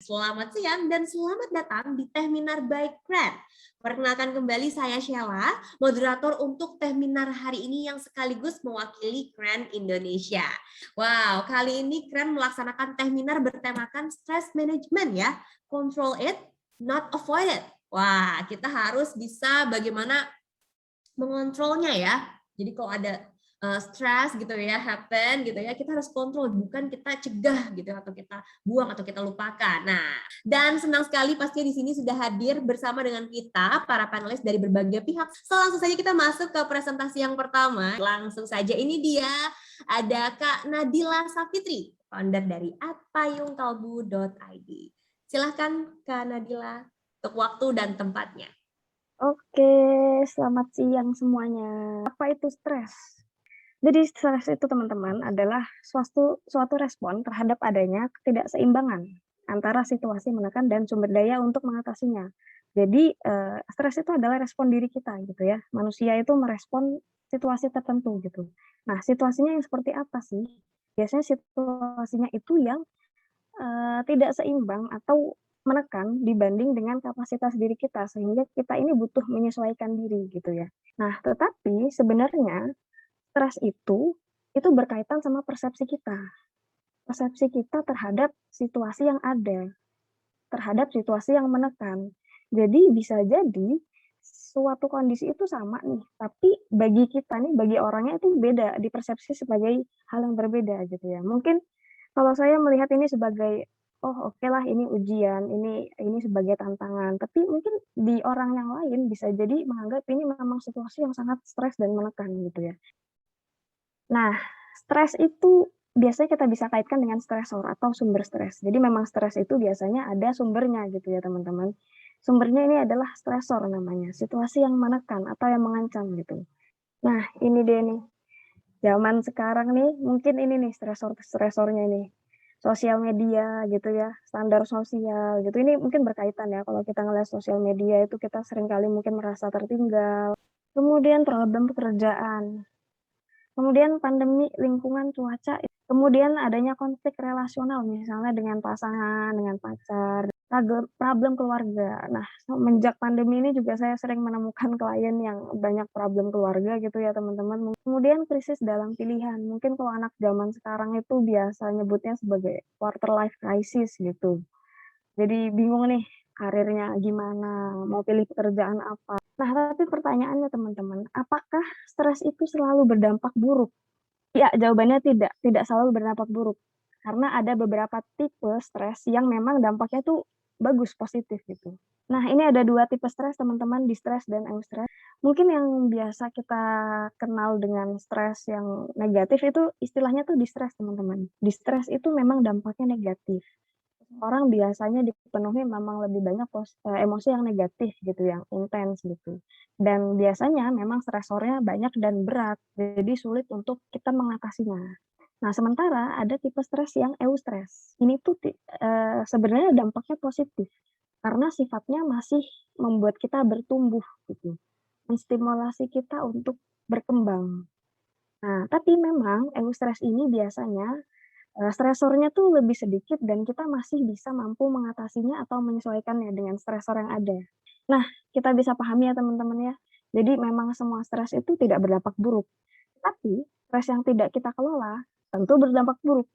Selamat siang dan selamat datang di Tehminar by Kren. Perkenalkan kembali saya Sheila, moderator untuk Tehminar hari ini yang sekaligus mewakili Kren Indonesia. Wow, kali ini Kren melaksanakan Tehminar bertemakan stress management ya. Control it, not avoid it. Wah, kita harus bisa bagaimana mengontrolnya ya. Jadi kalau ada stres gitu ya, happen gitu ya, kita harus kontrol, bukan kita cegah gitu atau kita buang atau kita lupakan. Nah, dan senang sekali pastinya di sini sudah hadir bersama dengan kita para panelis dari berbagai pihak. So, langsung saja kita masuk ke presentasi yang pertama. Langsung saja ini dia ada Kak Nadila Safitri, founder dari atpayungkalbu.id. Silahkan Kak Nadila untuk waktu dan tempatnya. Oke, selamat siang semuanya. Apa itu stres? Jadi stres itu teman-teman adalah suatu respon terhadap adanya ketidakseimbangan antara situasi menekan dan sumber daya untuk mengatasinya. Jadi stres itu adalah respon diri kita gitu ya. Manusia itu merespon situasi tertentu gitu. Nah, situasinya yang seperti apa sih? Biasanya situasinya itu yang tidak seimbang atau menekan dibanding dengan kapasitas diri kita, sehingga kita ini butuh menyesuaikan diri gitu ya. Nah, tetapi sebenarnya stres itu berkaitan sama persepsi kita. Persepsi kita terhadap situasi yang ada, terhadap situasi yang menekan. Jadi bisa jadi suatu kondisi itu sama nih, tapi bagi kita nih, bagi orangnya itu beda, dipersepsi sebagai hal yang berbeda gitu ya. Mungkin kalau saya melihat ini sebagai, oh oke lah ini ujian, ini sebagai tantangan, tapi mungkin di orang yang lain bisa jadi menganggap ini memang situasi yang sangat stres dan menekan gitu ya. Nah, stres itu biasanya kita bisa kaitkan dengan stresor atau sumber stres. Jadi memang stres itu biasanya ada sumbernya gitu ya teman-teman. Sumbernya ini adalah stresor namanya, situasi yang menekan atau yang mengancam gitu. Nah, ini dia nih. Zaman sekarang nih, mungkin ini nih stresornya nih. Sosial media gitu ya, standar sosial gitu. Ini mungkin berkaitan ya, kalau kita ngelihat sosial media itu kita seringkali mungkin merasa tertinggal. Kemudian problem pekerjaan. Kemudian pandemi, lingkungan, cuaca, kemudian adanya konflik relasional misalnya dengan pasangan, dengan pacar, problem keluarga. Nah, semenjak pandemi ini juga saya sering menemukan klien yang banyak problem keluarga gitu ya teman-teman. Kemudian krisis dalam pilihan. Mungkin kalau anak zaman sekarang itu biasa nyebutnya sebagai quarter life crisis gitu. Jadi bingung nih karirnya gimana, mau pilih pekerjaan apa. Nah, tapi pertanyaannya teman-teman, apakah stres itu selalu berdampak buruk? Ya, jawabannya tidak selalu berdampak buruk. Karena ada beberapa tipe stres yang memang dampaknya tuh bagus, positif gitu. Nah, ini ada 2 tipe stres teman-teman, distress dan eustress. Mungkin yang biasa kita kenal dengan stres yang negatif itu istilahnya tuh distress teman-teman. Distress itu memang dampaknya negatif. Orang biasanya dipenuhi memang lebih banyak emosi yang negatif gitu, yang intens gitu. Dan biasanya memang stresornya banyak dan berat, jadi sulit untuk kita mengatasinya. Nah, sementara ada tipe stres yang eustress. Ini tuh sebenarnya dampaknya positif, karena sifatnya masih membuat kita bertumbuh gitu, menstimulasi kita untuk berkembang. Nah, tapi memang eustress ini biasanya stresornya tuh lebih sedikit dan kita masih bisa mampu mengatasinya atau menyesuaikannya dengan stresor yang ada. Nah, kita bisa pahami ya teman-teman ya. Jadi memang semua stres itu tidak berdampak buruk. Tapi stres yang tidak kita kelola tentu berdampak buruk.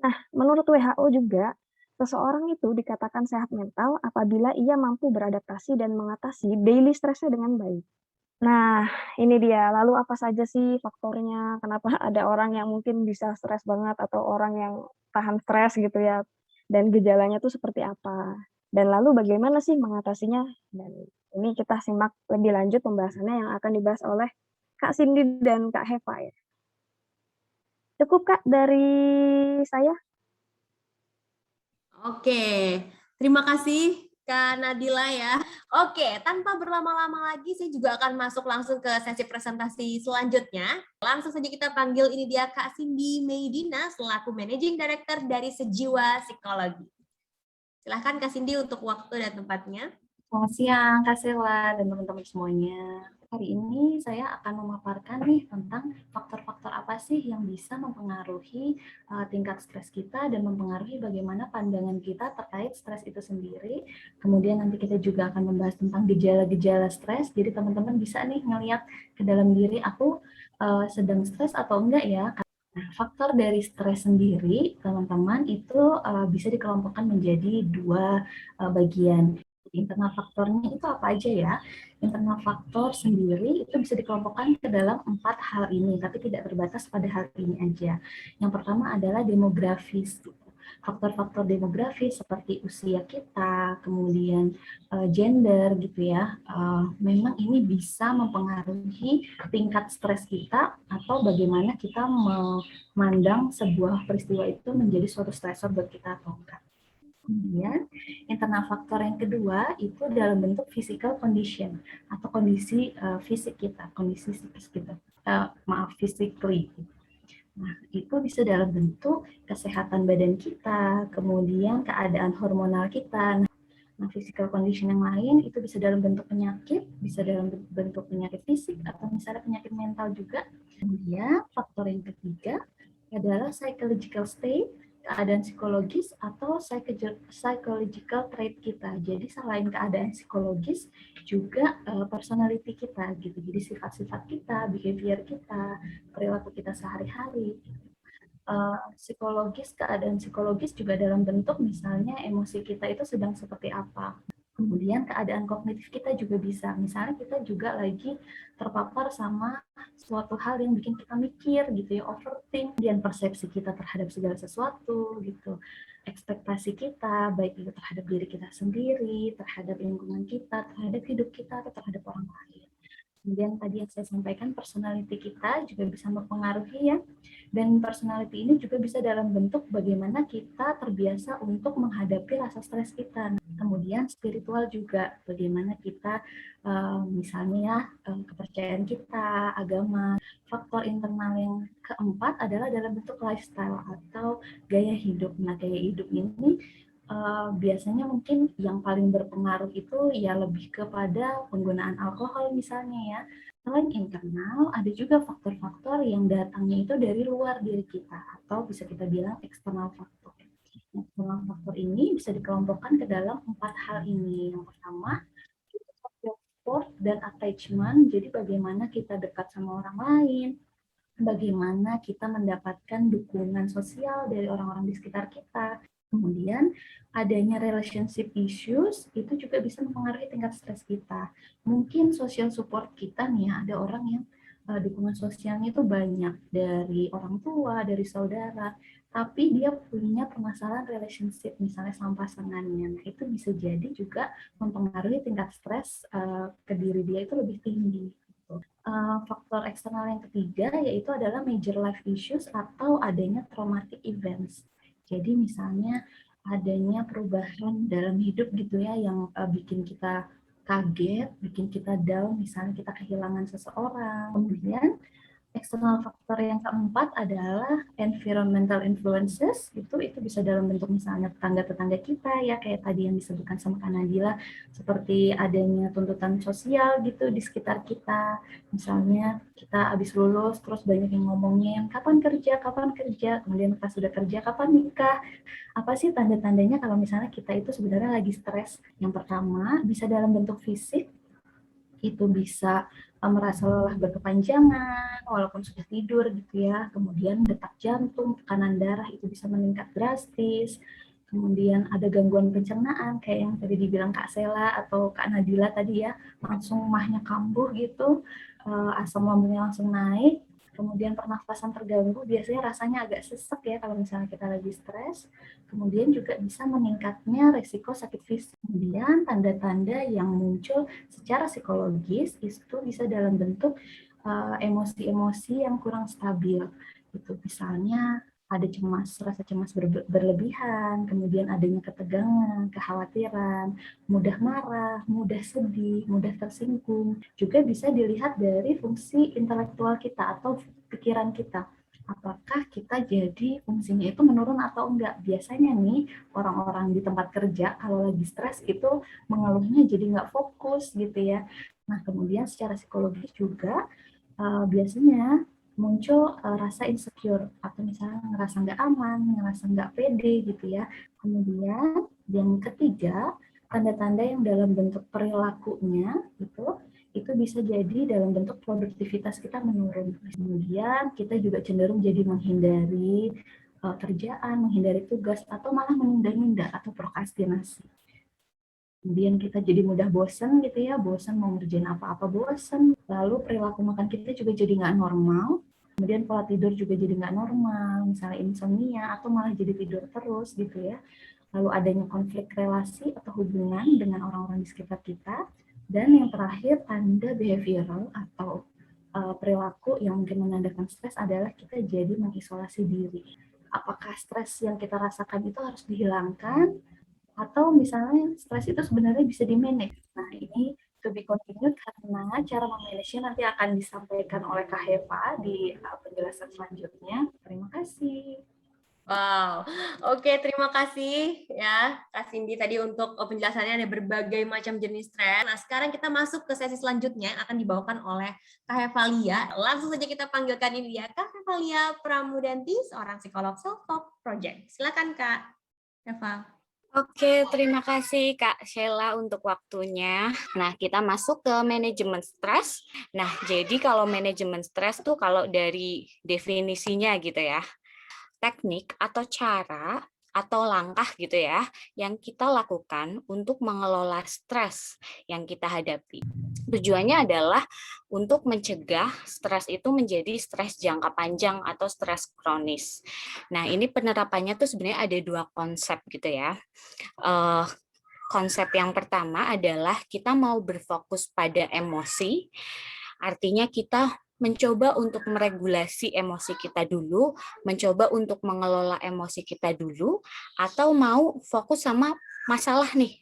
Nah, menurut WHO juga, seseorang itu dikatakan sehat mental apabila ia mampu beradaptasi dan mengatasi daily stresnya dengan baik. Nah, ini dia. Lalu apa saja sih faktornya? Kenapa ada orang yang mungkin bisa stres banget atau orang yang tahan stres gitu ya? Dan gejalanya tuh seperti apa? Dan lalu bagaimana sih mengatasinya? Dan ini kita simak lebih lanjut pembahasannya yang akan dibahas oleh Kak Cindy dan Kak Heva ya. Cukup Kak dari saya. Oke, terima kasih Kak Nadila ya. Oke, tanpa berlama-lama lagi saya juga akan masuk langsung ke sesi presentasi selanjutnya. Langsung saja kita panggil ini dia Kak Cindy Meidina selaku Managing Director dari Sejiwa Psikologi. Silahkan Kak Cindy untuk waktu dan tempatnya. Selamat siang Kak Sela dan teman-teman semuanya. Hari ini saya akan memaparkan nih tentang faktor-faktor apa sih yang bisa mempengaruhi tingkat stres kita dan mempengaruhi bagaimana pandangan kita terkait stres itu sendiri. Kemudian nanti kita juga akan membahas tentang gejala-gejala stres. Jadi teman-teman bisa nih ngelihat ke dalam diri aku sedang stres atau enggak ya. Nah, faktor dari stres sendiri, teman-teman, itu bisa dikelompokkan menjadi dua bagian. Internal faktornya itu apa aja ya? Internal faktor sendiri itu bisa dikelompokkan ke dalam 4 hal ini, tapi tidak terbatas pada hal ini aja. Yang pertama adalah demografis. Faktor-faktor demografis seperti usia kita, kemudian gender gitu ya, memang ini bisa mempengaruhi tingkat stres kita atau bagaimana kita memandang sebuah peristiwa itu menjadi suatu stresor buat kita atau enggak. Kemudian, internal faktor yang kedua itu dalam bentuk physical condition atau kondisi fisik kita, kondisi psikis kita. Physically. Nah, itu bisa dalam bentuk kesehatan badan kita, kemudian keadaan hormonal kita. Nah, physical condition yang lain itu bisa dalam bentuk penyakit, bisa dalam bentuk penyakit fisik, atau misalnya penyakit mental juga. Kemudian, faktor yang ketiga adalah psychological state, keadaan psikologis atau psychological trait kita. Jadi selain keadaan psikologis juga personality kita gitu. Jadi sifat-sifat kita, behavior kita, perilaku kita sehari-hari. Psikologis, keadaan psikologis juga dalam bentuk misalnya emosi kita itu sedang seperti apa. Kemudian keadaan kognitif kita juga bisa. Misalnya kita juga lagi terpapar sama suatu hal yang bikin kita mikir gitu ya, overthink, dan persepsi kita terhadap segala sesuatu gitu. Ekspektasi kita, baik itu terhadap diri kita sendiri, terhadap lingkungan kita, terhadap hidup kita, atau terhadap orang lain. Kemudian tadi yang saya sampaikan, personality kita juga bisa mempengaruhi ya. Dan personality ini juga bisa dalam bentuk bagaimana kita terbiasa untuk menghadapi rasa stres kita. Kemudian spiritual juga, bagaimana kita misalnya kepercayaan kita, agama. Faktor internal yang keempat adalah dalam bentuk lifestyle atau gaya hidup. Nah, gaya hidup ini biasanya mungkin yang paling berpengaruh itu ya lebih kepada penggunaan alkohol misalnya ya. Selain internal, ada juga faktor-faktor yang datangnya itu dari luar diri kita atau bisa kita bilang eksternal faktor. Eksternal faktor ini bisa dikelompokkan ke dalam 4 hal ini. Yang pertama, support dan attachment. Jadi bagaimana kita dekat sama orang lain, bagaimana kita mendapatkan dukungan sosial dari orang-orang di sekitar kita. Kemudian adanya relationship issues itu juga bisa mempengaruhi tingkat stres kita. Mungkin social support kita nih, ada orang yang dukungan sosialnya itu banyak dari orang tua, dari saudara, tapi dia punya permasalahan relationship misalnya sama pasangannya. Nah, itu bisa jadi juga mempengaruhi tingkat stres ke diri dia itu lebih tinggi. Faktor eksternal yang ketiga yaitu adalah major life issues atau adanya traumatic events. Jadi misalnya adanya perubahan dalam hidup gitu ya yang bikin kita kaget, bikin kita down, misalnya kita kehilangan seseorang. Kemudian eksternal faktor yang keempat adalah environmental influences, itu bisa dalam bentuk misalnya tetangga-tetangga kita ya, kayak tadi yang disebutkan sama Kak Nadila, seperti adanya tuntutan sosial gitu di sekitar kita. Misalnya kita habis lulus terus banyak yang ngomongin kapan kerja, kemudian pas sudah kerja kapan nikah. Apa sih tanda-tandanya kalau misalnya kita itu sebenarnya lagi stres? Yang pertama bisa dalam bentuk fisik, itu bisa merasa lelah berkepanjangan walaupun sudah tidur gitu ya. Kemudian detak jantung, tekanan darah itu bisa meningkat drastis. Kemudian ada gangguan pencernaan kayak yang tadi dibilang Kak Sela atau Kak Nadila tadi ya, langsung mahnya kambuh gitu, asam lambungnya langsung naik. Kemudian pernafasan terganggu, biasanya rasanya agak sesek ya kalau misalnya kita lagi stres. Kemudian juga bisa meningkatnya resiko sakit fisik. Kemudian tanda-tanda yang muncul secara psikologis itu bisa dalam bentuk emosi-emosi yang kurang stabil. Itu misalnya ada cemas, rasa cemas berlebihan, kemudian adanya ketegangan, kekhawatiran, mudah marah, mudah sedih, mudah tersinggung. Juga bisa dilihat dari fungsi intelektual kita atau pikiran kita. Apakah kita jadi fungsinya itu menurun atau enggak? Biasanya nih orang-orang di tempat kerja kalau lagi stres itu mengeluhnya jadi nggak fokus gitu ya. Nah, kemudian secara psikologis juga biasanya muncul rasa insecure atau misalnya ngerasa nggak aman, ngerasa nggak pede gitu ya. Kemudian yang ketiga, tanda-tanda yang dalam bentuk perilakunya itu bisa jadi dalam bentuk produktivitas kita menurun. Kemudian kita juga cenderung jadi menghindari kerjaan, menghindari tugas, atau malah menunda-nunda atau prokrastinasi. Kemudian kita jadi mudah bosan gitu ya, bosan mau ngerjain apa-apa bosan. Lalu perilaku makan kita juga jadi nggak normal. Kemudian pola tidur juga jadi nggak normal, misalnya insomnia atau malah jadi tidur terus gitu ya. Lalu adanya konflik relasi atau hubungan dengan orang-orang di sekitar kita. Dan yang terakhir tanda behavioral atau perilaku yang mungkin menandakan stres adalah kita jadi mengisolasi diri. Apakah stres yang kita rasakan itu harus dihilangkan atau misalnya stres itu sebenarnya bisa di-manage. Nah, ini to be continued karena cara memanage-nya nanti akan disampaikan oleh Kak Heva di penjelasan selanjutnya. Terima kasih. Wow, oke, terima kasih ya Kak Cindy tadi untuk penjelasannya ada berbagai macam jenis stres. Nah, sekarang kita masuk ke sesi selanjutnya yang akan dibawakan oleh Kak Hevalia. Langsung saja kita panggilkan ini dia Kak Hevalia Pramudanti, seorang psikolog self-talk project. Silakan Kak Heva. Oke, terima kasih Kak Sheila untuk waktunya. Nah, kita masuk ke manajemen stres. Nah, jadi kalau manajemen stres tuh kalau dari definisinya gitu ya, teknik atau cara atau langkah gitu ya yang kita lakukan untuk mengelola stres yang kita hadapi. Tujuannya adalah untuk mencegah stres itu menjadi stres jangka panjang atau stres kronis. Nah, ini penerapannya tuh sebenarnya ada dua konsep gitu ya. Konsep yang pertama adalah kita mau berfokus pada emosi, artinya kita mencoba untuk meregulasi emosi kita dulu, mencoba untuk mengelola emosi kita dulu, atau mau fokus sama masalah nih,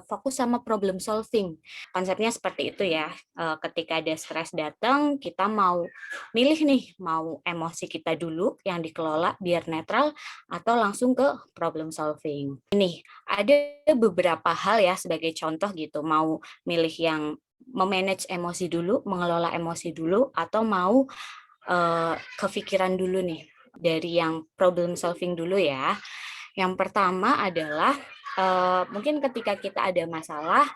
fokus sama problem solving. Konsepnya seperti itu ya. Ketika ada stres datang, kita mau milih nih, mau emosi kita dulu yang dikelola biar netral atau langsung ke problem solving. Ini ada beberapa hal ya sebagai contoh gitu, mau milih yang memanage emosi dulu, mengelola emosi dulu, atau mau kepikiran dulu nih dari yang problem solving dulu ya. Yang pertama adalah mungkin ketika kita ada masalah,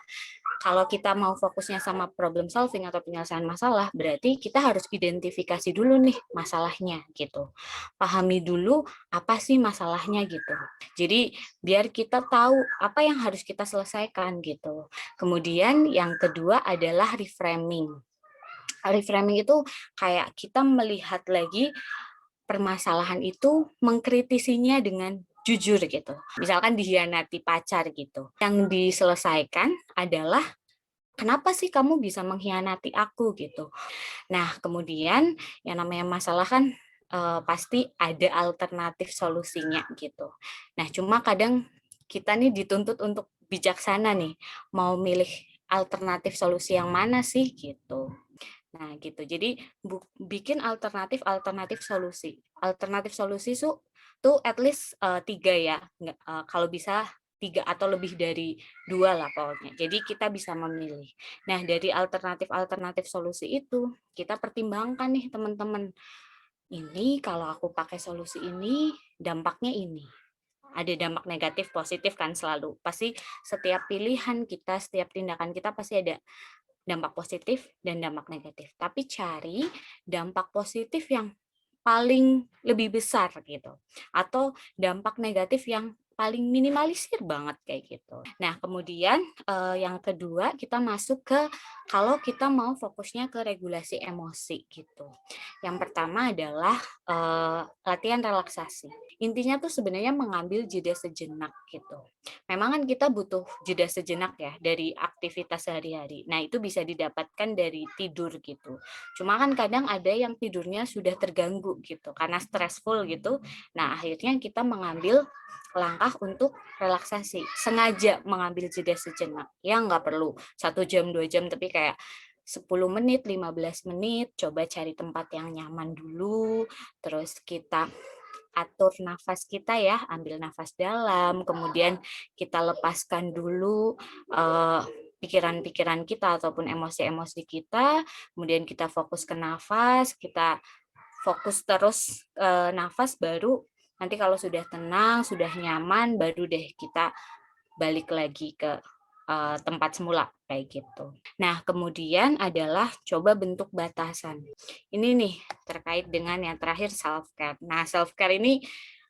kalau kita mau fokusnya sama problem solving atau penyelesaian masalah, berarti kita harus identifikasi dulu nih masalahnya gitu. Pahami dulu apa sih masalahnya gitu. Jadi biar kita tahu apa yang harus kita selesaikan gitu. Kemudian yang kedua adalah reframing. Reframing itu kayak kita melihat lagi permasalahan itu, mengkritisinya dengan jujur gitu. Misalkan dihianati pacar gitu. Yang diselesaikan adalah kenapa sih kamu bisa mengkhianati aku gitu. Nah, kemudian yang namanya masalah kan pasti ada alternatif solusinya gitu. Nah, cuma kadang kita nih dituntut untuk bijaksana nih, mau milih alternatif solusi yang mana sih gitu. Nah, gitu. Jadi bikin alternatif solusi. Alternatif solusi tuh at least 3 ya. Kalau bisa 3 atau lebih dari 2 lah pokoknya. Jadi kita bisa memilih. Nah, dari alternatif solusi itu kita pertimbangkan nih teman-teman. Ini kalau aku pakai solusi ini dampaknya ini. Ada dampak negatif positif kan selalu. Pasti setiap pilihan kita, setiap tindakan kita pasti ada dampak positif dan dampak negatif. Tapi cari dampak positif yang paling lebih besar gitu. Atau dampak negatif yang paling minimalisir banget kayak gitu. Nah, kemudian yang kedua kita masuk ke kalau kita mau fokusnya ke regulasi emosi gitu. Yang pertama adalah latihan relaksasi. Intinya tuh sebenarnya mengambil jeda sejenak gitu. Memang kan kita butuh jeda sejenak ya dari aktivitas sehari-hari. Nah, itu bisa didapatkan dari tidur gitu. Cuma kan kadang ada yang tidurnya sudah terganggu gitu karena stressful gitu. Nah, akhirnya kita mengambil langkah untuk relaksasi. Sengaja mengambil jeda sejenak. Ya nggak perlu 1 jam, 2 jam, tapi kayak 10 menit, 15 menit, coba cari tempat yang nyaman dulu, terus kita atur nafas kita ya, ambil nafas dalam, kemudian kita lepaskan dulu pikiran-pikiran kita ataupun emosi-emosi kita, kemudian kita fokus ke nafas, kita fokus terus nafas, baru nanti kalau sudah tenang, sudah nyaman, baru deh kita balik lagi ke tempat semula kayak gitu. Nah, kemudian adalah coba bentuk batasan. Ini nih terkait dengan yang terakhir self-care. Nah, self-care ini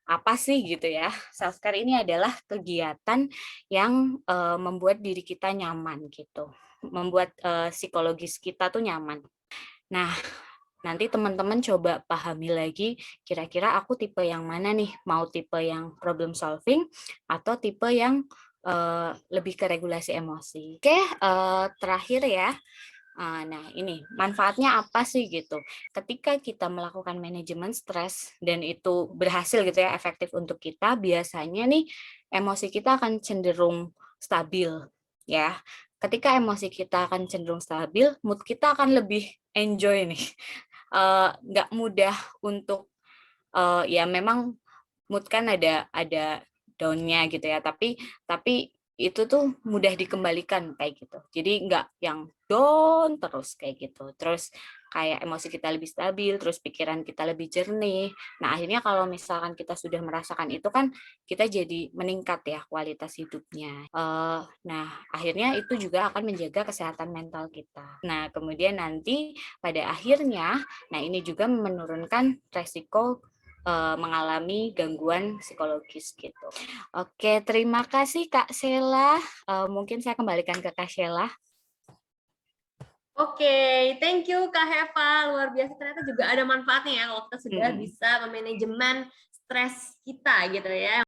apa sih gitu ya? Self-care ini adalah kegiatan yang membuat diri kita nyaman gitu. Membuat psikologis kita tuh nyaman. Nah, nanti teman-teman coba pahami lagi kira-kira aku tipe yang mana nih? Mau tipe yang problem solving atau tipe yang lebih ke regulasi emosi. Oke, terakhir ya. Nah, ini manfaatnya apa sih gitu? Ketika kita melakukan manajemen stres dan itu berhasil gitu ya, efektif untuk kita, biasanya nih emosi kita akan cenderung stabil ya. Ketika emosi kita akan cenderung stabil, mood kita akan lebih enjoy nih. Nggak mudah untuk ya memang mood kan ada down-nya gitu ya, tapi itu tuh mudah dikembalikan kayak gitu. Jadi nggak yang down terus kayak gitu. Terus kayak emosi kita lebih stabil, terus pikiran kita lebih jernih. Nah, akhirnya kalau misalkan kita sudah merasakan itu kan kita jadi meningkat ya kualitas hidupnya. Nah, akhirnya itu juga akan menjaga kesehatan mental kita. Nah, kemudian nanti pada akhirnya, nah ini juga menurunkan resiko mengalami gangguan psikologis gitu. Oke, terima kasih Kak Sheila. Mungkin saya kembalikan ke Kak Sheila. Oke, thank you Kak Heva. Luar biasa, ternyata juga ada manfaatnya ya kalau kita sudah bisa memanajemen stres kita gitu ya.